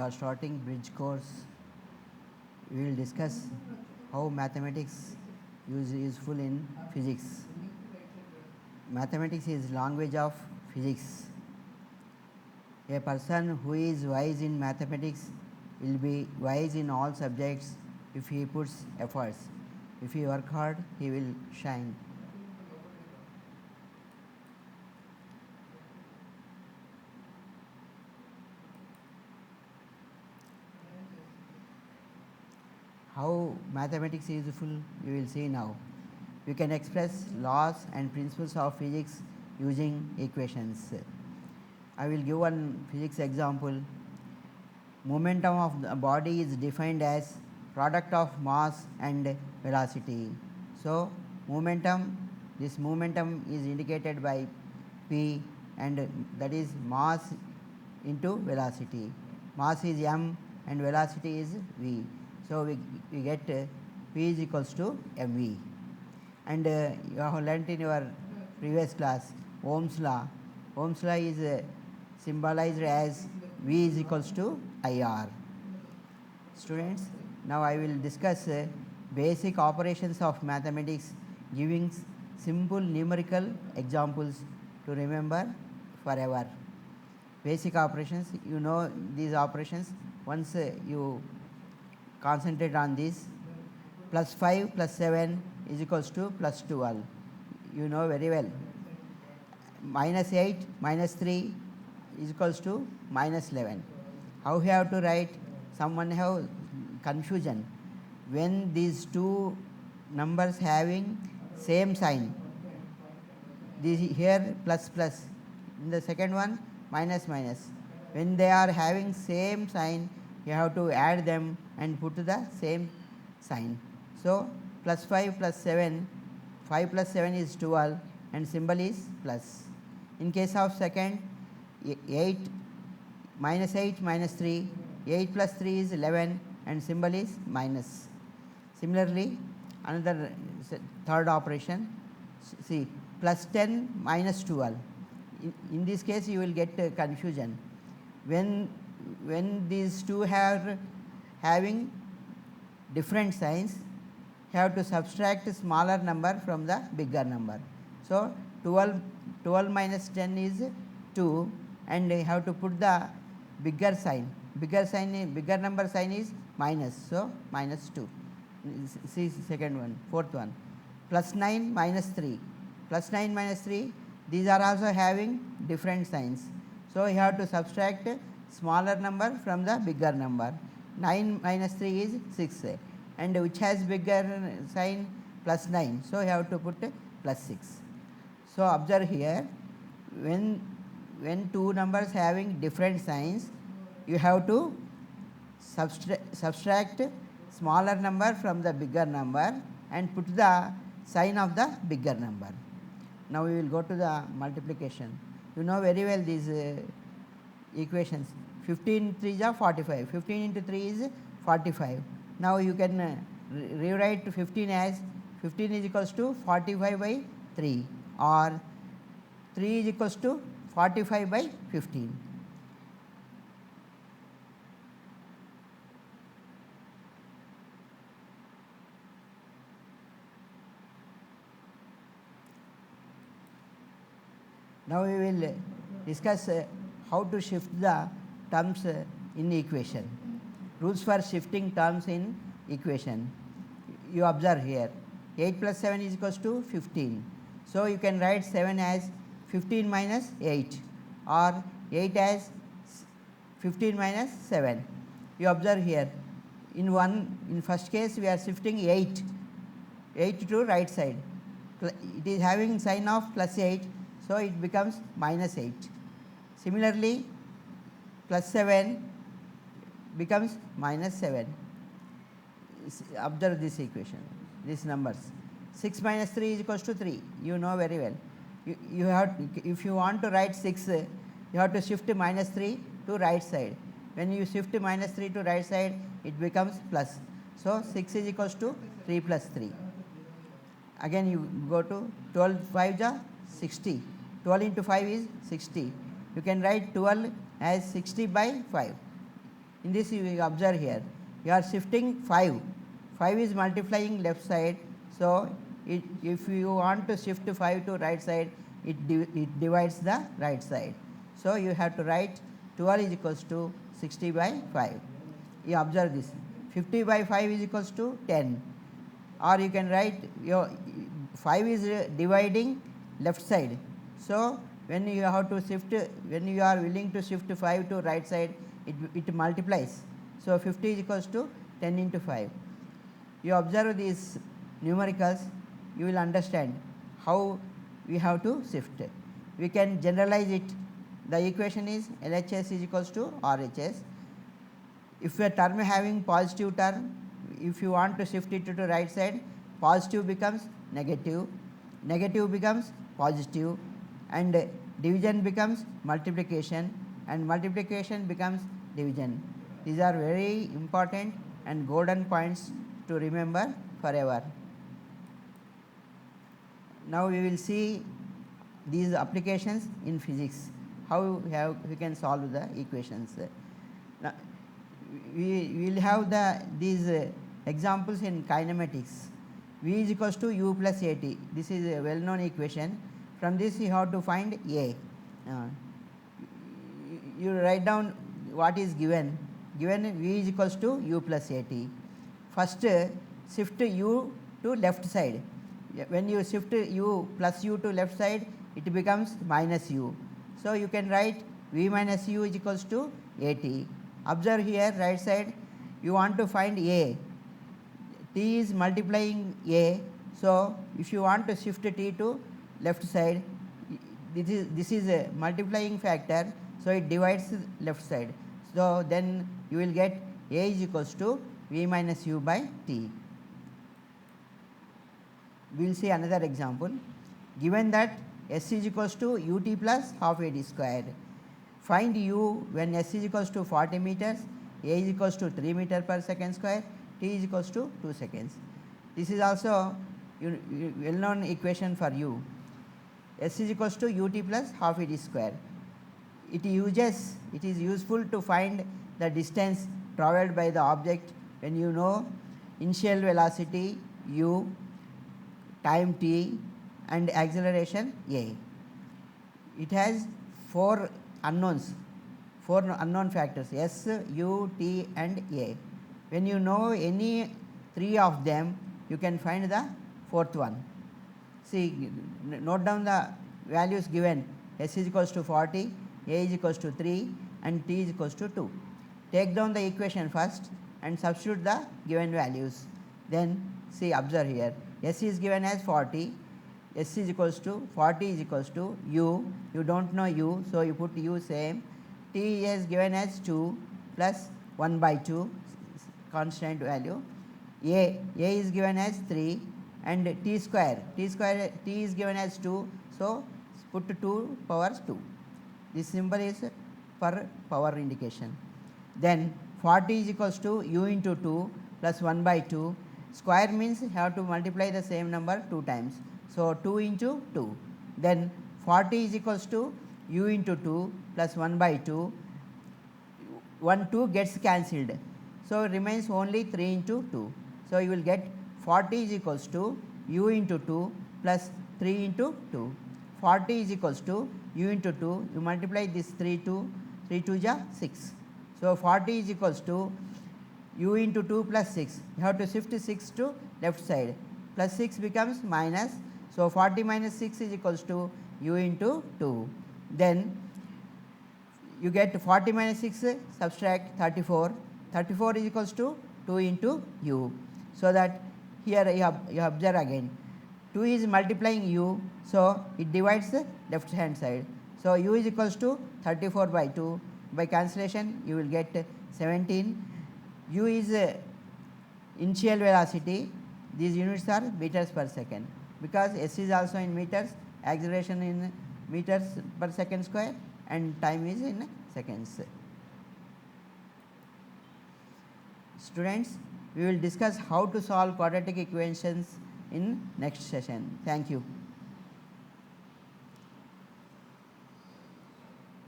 Are starting bridge course. We will discuss how mathematics is useful in physics. Mathematics is language of physics. A person who is wise in mathematics will be wise in all subjects if he puts efforts. If he work hard, he will shine. How mathematics is useful, you will see now. You can express laws and principles of physics using equations. I will give one physics example. Momentum of the body is defined as product of mass and velocity. So, this momentum is indicated by P, and that is mass into velocity. Mass is m and velocity is v. So, we get P is equals to mv. And you have learnt in your previous class Ohm's law. Ohm's law is symbolized as V is equals to IR. Students, now I will discuss basic operations of mathematics, giving simple numerical examples to remember forever. Basic operations, you know these operations. Once you concentrate on this, plus 5 plus 7 is equals to plus 12. You know very well. Minus 8 minus 3 is equals to minus 11. How we have to write? Someone have confusion. When these two numbers having same sign, this here plus plus, in the second one minus minus. When they are having same sign, you have to add them and put the same sign. So, plus 5 plus 7, 5 plus 7 is 12 and symbol is plus. In case of second, 8 minus 8 minus 3, 8 plus 3 is 11 and symbol is minus. Similarly, another third operation, see plus 10 minus 12. In this case you will get confusion. When these two are having different signs, you have to subtract a smaller number from the bigger number. So, 12 minus 10 is 2 and you have to put the bigger sign. Bigger number sign is minus. So, minus 2. See second one, fourth one. Plus 9 minus 3. Plus 9 minus 3, these are also having different signs. So, you have to subtract smaller number from the bigger number. 9 minus 3 is 6 and which has bigger sign? Plus 9. So, you have to put plus 6. So, observe here, when two numbers having different signs, you have to subtract smaller number from the bigger number and put the sign of the bigger number. Now, we will go to the multiplication. You know very well these equations. 15 3 is 45, 15 into 3 is 45. Now, you can rewrite 15 as 15 is equals to 45 by 3 or 3 is equals to 45 by 15. Now, we will discuss how to shift the terms in equation. Rules for shifting terms in equation. You observe here, 8 plus 7 is equals to 15. So, you can write 7 as 15 minus 8 or 8 as 15 minus 7. You observe here, in first case we are shifting 8 to right side. It is having sign of plus 8, so it becomes minus 8. Similarly, plus 7 becomes minus 7. Observe this equation, these numbers. 6 minus 3 is equals to 3. You know very well. You have, if you want to write 6, you have to shift minus 3 to right side. When you shift minus 3 to right side, it becomes plus. So, 6 is equals to 3 plus 3. Again you go to 12 5 is 60. 12 into 5 is 60. You can write 12 as 60 by 5. In this you observe here, you are shifting 5. 5 is multiplying left side. So, if you want to shift 5 to right side, it divides the right side. So, you have to write 12 is equals to 60 by 5. You observe this, 50 by 5 is equals to 10, or you can write your 5 is dividing left side. So, when you have to shift, when you are willing to shift 5 to right side, it multiplies. So, 50 is equals to 10 into 5. You observe these numericals, you will understand how we have to shift. We can generalize it. The equation is LHS is equals to RHS. If a term having positive term, if you want to shift it to the right side, positive becomes negative, negative becomes positive, and division becomes multiplication, and multiplication becomes division. These are very important and golden points to remember forever. Now we will see these applications in physics, how we can solve the equations. Now, we will have these examples in kinematics. V is equals to u plus at. This is a well known equation. From this you have to find a. You write down what is given. Given V is equals to u plus at. First shift u to left side. When you shift u plus u to left side, it becomes minus u. So, you can write V minus u is equals to at. Observe here right side, you want to find a. T is multiplying a. So, if you want to shift t to left side, this is a multiplying factor. So, it divides left side. So, then you will get a is equals to V minus u by t. We will see another example. Given that S is equals to ut plus half a d square. Find u when S is equals to 40 meters, a is equals to 3 meter per second square, t is equals to 2 seconds. This is also well known equation for u. S is equals to ut plus half a d square. It is useful to find the distance travelled by the object when you know initial velocity u, time t, and acceleration a. It has four unknown factors s, u, t, and a. When you know any three of them, you can find the fourth one. See, note down the values given. S is equals to 40, a is equals to 3, and t is equals to 2. Take down the equation first and substitute the given values. Then see, observe here, s is given as 40, s is equals to 40 is equals to u, you do not know u, so you put u same. T is given as 2 plus 1 by 2 constant value, a is given as 3, and t is given as 2, so put 2 power 2. This symbol is for power indication. Then 40 is equals to u into 2 plus 1 by 2. Square means you have to multiply the same number 2 times. So, 2 into 2. Then 40 is equals to u into 2 plus 1 by 2. 1 2 gets cancelled. So, remains only 3 into 2. So, you will get 40 is equals to u into 2 plus 3 into 2. 40 is equals to u into 2. You multiply this 3 2 is 6. So, 40 is equals to u into 2 plus 6. You have to shift 6 to left side. Plus 6 becomes minus. So, 40 minus 6 is equals to u into 2. Then you get 40 minus 6, subtract 34. 34 is equals to 2 into u. So, that here you observe again 2 is multiplying u. So, it divides the left hand side. So, u is equals to 34 by 2. By cancellation you will get 17. U is initial velocity. These units are meters per second, because s is also in meters, acceleration in meters per second square, and time is in seconds. Students, we will discuss how to solve quadratic equations in next session. Thank you.